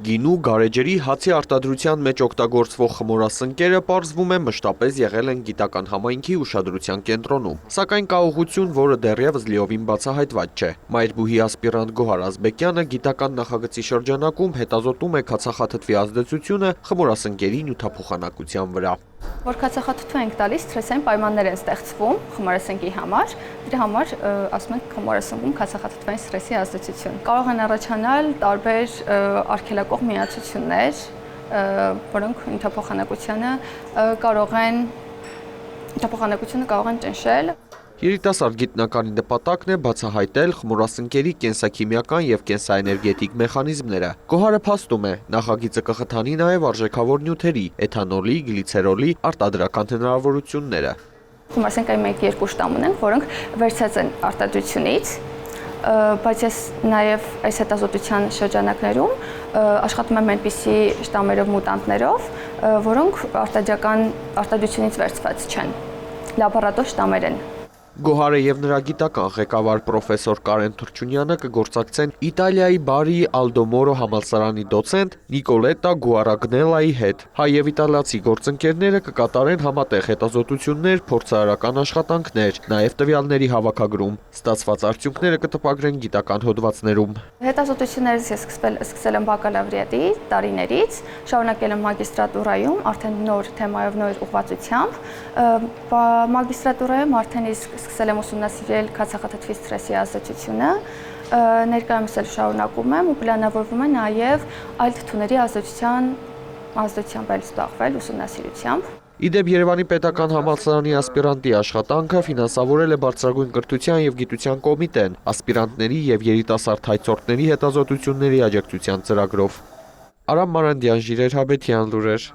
Գինու, գարեջրի, հացի արտադրության մեջ օգտագործվող խմորասնկերը պարզվում է մշտապես եղել են գիտական համայնքի ուշադրության կենտրոնում։ Սակայն կա ուղղություն, որը դեռևս լիովին բացահայտված չէ։ Մայրբուհի ասպիրանտ Գոհար Ազբեկյանը գիտական նախագծի շրջանակում հետազոտում է քացախաթթվի ազդեցությունը խմորասնկերի նյութափոխանակության վրա։ Որ քացախաթթու ենք տալիս, սթրեսային պայմաններ են ստեղծվում խմորասնկի համար, դրա համար ասում ենք խմորասնկում քացախաթթվային սթրեսի ազդեցություն։ Կարող են առաջանալ տարբեր արգելակող միացություններ, որոնք նյութափոխանակությունը կարող են ճնշել։ Երիտասարդ գիտնականի նպատակն է բացահայտել խմորասնկերի կենսաքիմիական եւ կենսաէներգետիկ մեխանիզմները։ Գոհարը փաստում է, նախագիծը կխթանի նաեւ արժեքավոր նյութերի, էթանոլի, գլիցերոլի արտադրական հնարավորությունները։ Խմորասնկայի մենք երկու շտամ ունենք, որոնք վերցած են արտադրությունից, բայց ես նաեւ այս հետազոտության շրջանակներում աշխատում եմ այնպիսի շտամերով մուտանտներով, որոնք արտադրությունից վերցված չեն, լաբորատոր շտամեր են։ Գոհարը եւ նրա գիտական ղեկավար պրոֆեսոր Կարեն Թրջունյանը կգործակցեն Իտալիայի Բարի Ալդոմորո համալսարանի դոցենտ Նիկոլետա Գուարագնելայի հետ։ Հայ եւ իտալացի գործընկերները կկատարեն համատեղ հետազոտություններ, փորձարարական աշխատանքներ, նաեւ տվյալների հավաքագրում։ Ստացված արդյունքները կտպագրեն գիտական հոդվածներում։ Հետազոտություններս ես սկսել եմ բակալավրիատի տարիներից, շարունակել եմ մագիստրատուրայում, արդեն նոր թեմայով, նոր ուղղվածությամբ։ Մագիստրատուրայում արդեն իսկ սկսել եմ ուսումնասիրել քացախաթթվի սթրեսի ազդեցությունը, ներկայումս էլ շարունակում եմ ու պլանավորվում է նաև այլ թթուների ազդեցությամբ զբաղվել ուսումնասիրությամբ։ Իդեպ Երևանի պետական համալսարանի ասպիրանտի աշխատանքը ֆինանսավորել է Բարձրագույն կրթության եւ գիտության կոմիտեն, ասպիրանտների եւ երիտասարդ հայցորդների հետազոտությունների աջակցության ծրագրով։ Արամ Մանանդյան, Ժիրայր Հաբետյան, լուրեր։